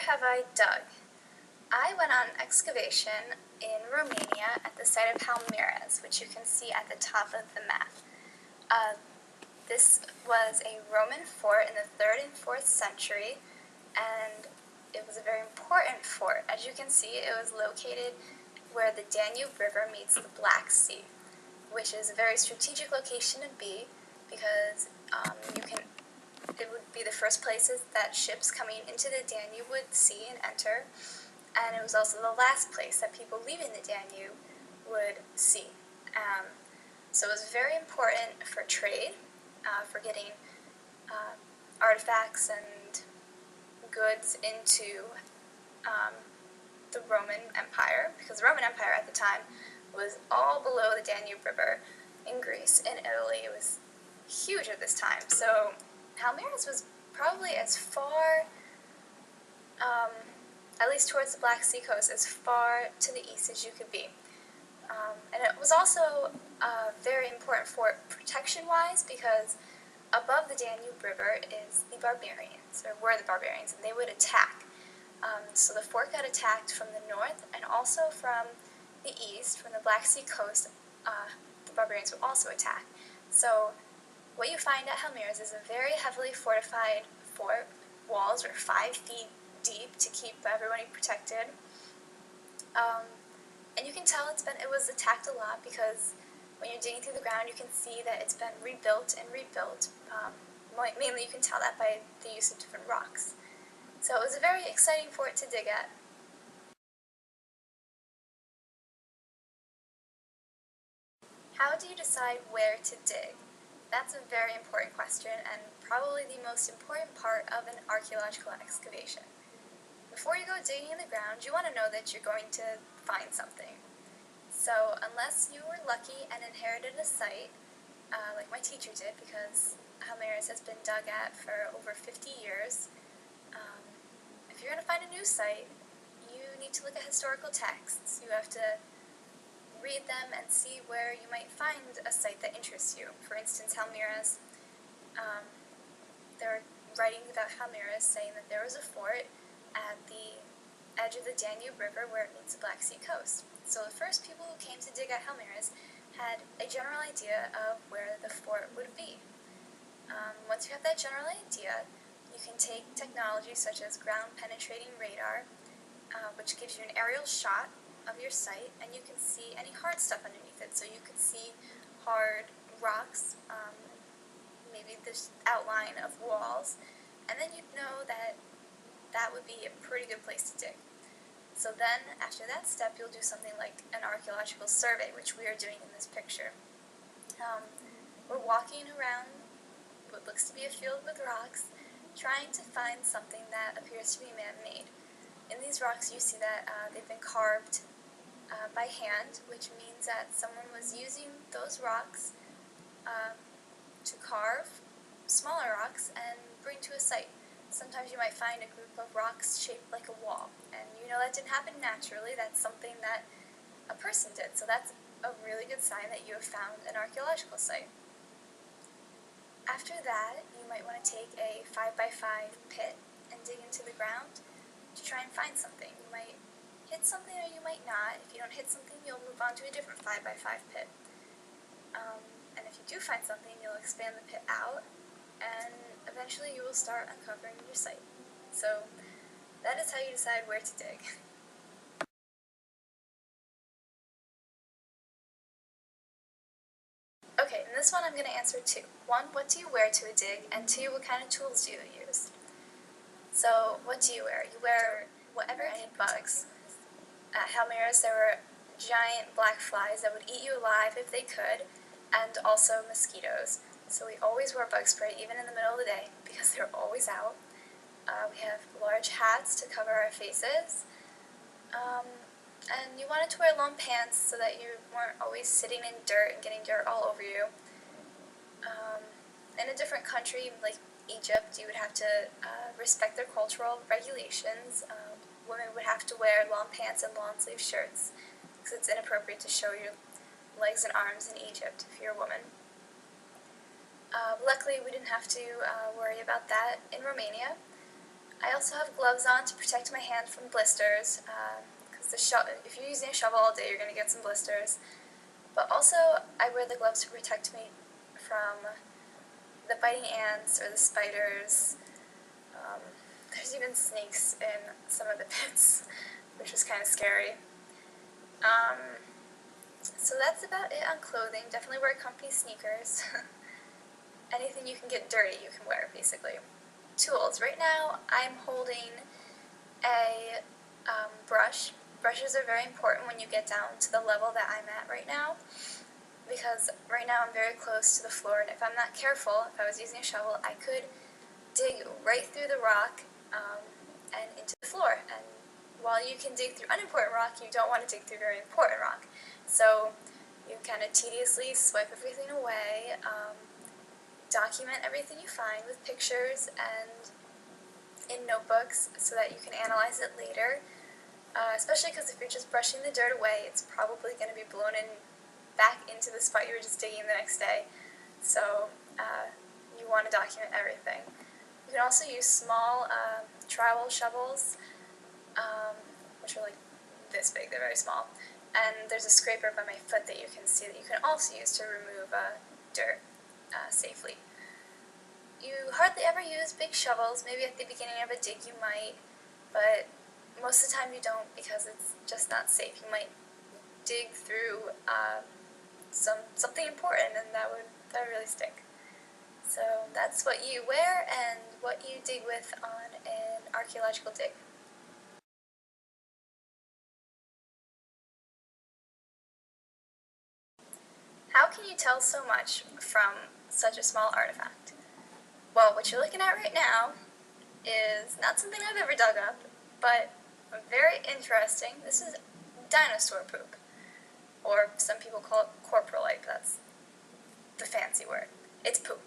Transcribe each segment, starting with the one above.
have I dug? I went on an excavation in Romania at the site of Palmyras, which you can see at the top of the map. This was a Roman fort in the 3rd and 4th century, and it was a very important fort. As you can see, it was located where the Danube River meets the Black Sea, which is a very strategic location to be because it would be the first places that ships coming into the Danube would see and enter, and it was also the last place that people leaving the Danube would see. So it was very important for trade, for getting artifacts and goods into the Roman Empire, because the Roman Empire at the time was all below the Danube River in Greece and Italy. It was huge at this time. So Palmyras was probably as far, at least towards the Black Sea coast, as far to the east as you could be. And it was also very important for protection-wise because above the Danube River is the barbarians, or were the barbarians, and they would attack. So the fort got attacked from the north and also from the east, from the Black Sea coast. The barbarians would also attack. So what you find at Palmyras is a very heavily fortified fort. Walls are 5 feet deep to keep everybody protected. And you can tell it was attacked a lot because when you're digging through the ground, you can see that it's been rebuilt and rebuilt. Mainly you can tell that by the use of different rocks. So it was a very exciting fort to dig at. How do you decide where to dig? That's a very important question and probably the most important part of an archaeological excavation. Before you go digging in the ground, you want to know that you're going to find something. So unless you were lucky and inherited a site, like my teacher did, because Palmyras has been dug at for over 50 years, if you're going to find a new site, you need to look at historical texts. You have to read them and see where you might find a site that interests you. For instance, Palmyras, there are writings about Palmyras saying that there was a fort at the edge of the Danube River where it meets the Black Sea coast. So the first people who came to dig at Palmyras had a general idea of where the fort would be. Once you have that general idea, you can take technology such as ground-penetrating radar, which gives you an aerial shot of your site, and you can see any hard stuff underneath it. So you could see hard rocks, maybe this outline of walls, and then you'd know that that would be a pretty good place to dig. So then, after that step, you'll do something like an archaeological survey, which we are doing in this picture. We're walking around what looks to be a field with rocks, trying to find something that appears to be man-made. In these rocks, you see that they've been carved by hand, which means that someone was using those rocks to carve smaller rocks and bring to a site. Sometimes you might find a group of rocks shaped like a wall, and you know that didn't happen naturally. That's something that a person did, so that's a really good sign that you have found an archaeological site. After that, you might want to take a 5x5 pit and dig into the ground to try and find something. You might hit something or you might not. If you don't hit something, you'll move on to a different 5x5 pit. And if you do find something, you'll expand the pit out, and eventually you will start uncovering your site. So that is how you decide where to dig. Okay, in this one I'm going to answer 2. 1, what do you wear to a dig? And 2, what kind of tools do you use? So, what do you wear? You wear whatever any bugs. At Palmyras there were giant black flies that would eat you alive if they could, and also mosquitoes. So we always wore bug spray, even in the middle of the day, because they're always out. We have large hats to cover our faces. And you wanted to wear long pants so that you weren't always sitting in dirt and getting dirt all over you. In a different country, like Egypt, you would have to respect their cultural regulations. Women would have to wear long pants and long sleeve shirts, because it's inappropriate to show your legs and arms in Egypt if you're a woman. Luckily, we didn't have to worry about that in Romania. I also have gloves on to protect my hand from blisters, because if you're using a shovel all day, you're going to get some blisters. But also, I wear the gloves to protect me from the biting ants or the spiders. There's even snakes in some of the pits, which was kind of scary. So that's about it on clothing. Definitely wear comfy sneakers. Anything you can get dirty, you can wear, basically. Tools. Right now, I'm holding a brush. Brushes are very important when you get down to the level that I'm at right now, because right now I'm very close to the floor, and if I'm not careful, if I was using a shovel, I could dig right through the rock and into the floor. And while you can dig through unimportant rock, you don't want to dig through very important rock. So you kind of tediously swipe everything away, document everything you find with pictures and in notebooks so that you can analyze it later. Especially because if you're just brushing the dirt away, it's probably going to be blown back into the spot you were just digging the next day. So you want to document everything. You can also use small trowel shovels, which are like this big, they're very small. And there's a scraper by my foot that you can see that you can also use to remove dirt safely. You hardly ever use big shovels. Maybe at the beginning of a dig you might, but most of the time you don't, because it's just not safe. You might dig through something important, and that would really stink. So that's what you wear and what you dig with on an archaeological dig. How can you tell so much from such a small artifact? Well, what you're looking at right now is not something I've ever dug up, but very interesting. This is dinosaur poop, or some people call it coprolite. That's the fancy word. It's poop.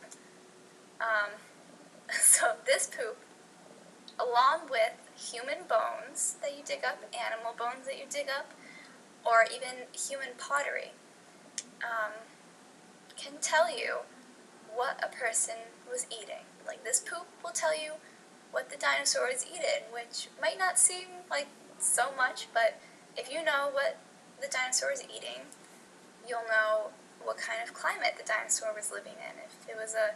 So this poop, along with human bones that you dig up, animal bones that you dig up, or even human pottery, can tell you what a person was eating. Like, this poop will tell you what the dinosaurs eaten, which might not seem like so much, but if you know what the dinosaur is eating, you'll know what kind of climate the dinosaur was living in. If it was a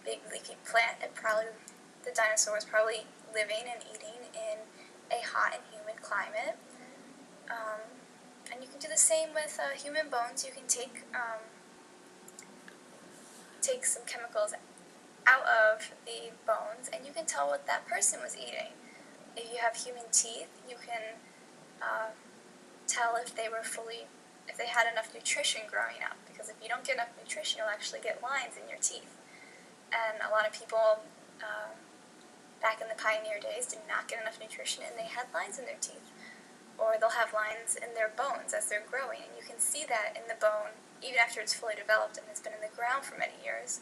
big leafy plant, the dinosaur was probably living and eating in a hot and humid climate. And you can do the same with human bones. You can take some chemicals out of the bones, and you can tell what that person was eating. If you have human teeth, you can tell if they had enough nutrition growing up, because if you don't get enough nutrition, you'll actually get lines in your teeth. And a lot of people back in the pioneer days did not get enough nutrition, and they had lines in their teeth. Or they'll have lines in their bones as they're growing, and you can see that in the bone even after it's fully developed and has been in the ground for many years.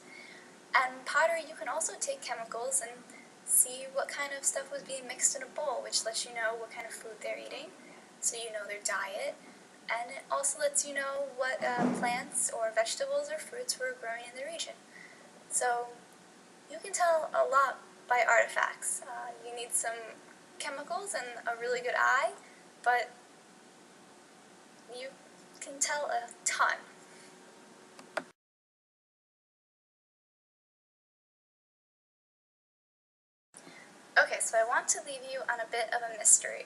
And pottery, you can also take chemicals and see what kind of stuff was being mixed in a bowl, which lets you know what kind of food they're eating, so you know their diet. And it also lets you know what plants or vegetables or fruits were growing in the region. So you can tell a lot by artifacts. You need some chemicals and a really good eye, but you can tell a ton. Okay, so I want to leave you on a bit of a mystery.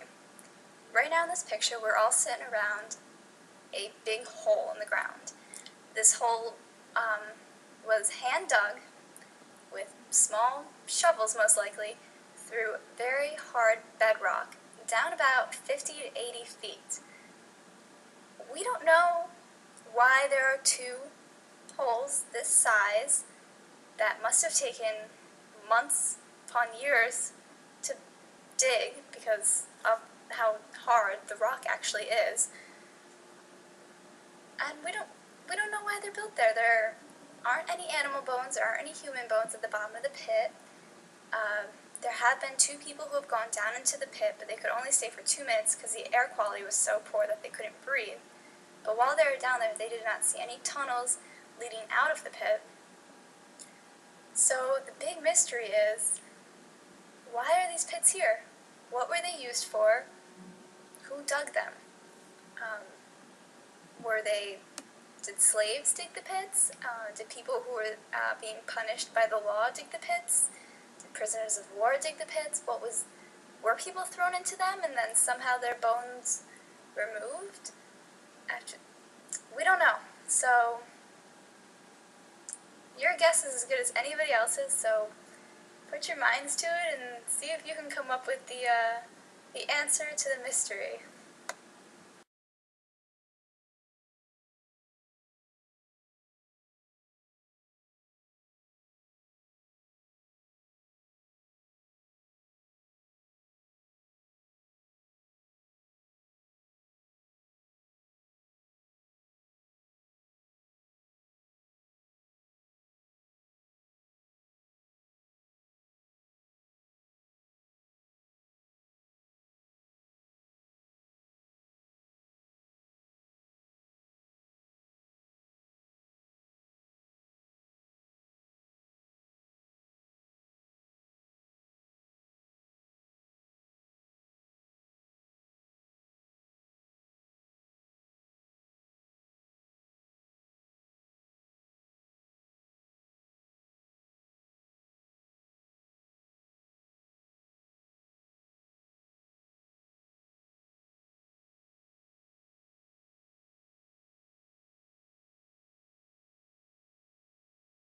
Right now in this picture, we're all sitting around a big hole in the ground. This hole was hand dug with small shovels, most likely, through very hard bedrock, down about 50 to 80 feet. We don't know why there are two holes this size that must have taken months upon years to dig because of how hard the rock actually is. And we don't know why they're built there. There aren't any animal bones, there aren't any human bones at the bottom of the pit. There have been two people who have gone down into the pit, but they could only stay for 2 minutes because the air quality was so poor that they couldn't breathe. But while they were down there, they did not see any tunnels leading out of the pit. So the big mystery is, why are these pits here? What were they used for? Who dug them? Did slaves dig the pits? Did people who were being punished by the law dig the pits? Did prisoners of war dig the pits? Were people thrown into them and then somehow their bones removed? We don't know. So your guess is as good as anybody else's, so put your minds to it and see if you can come up with the answer to the mystery.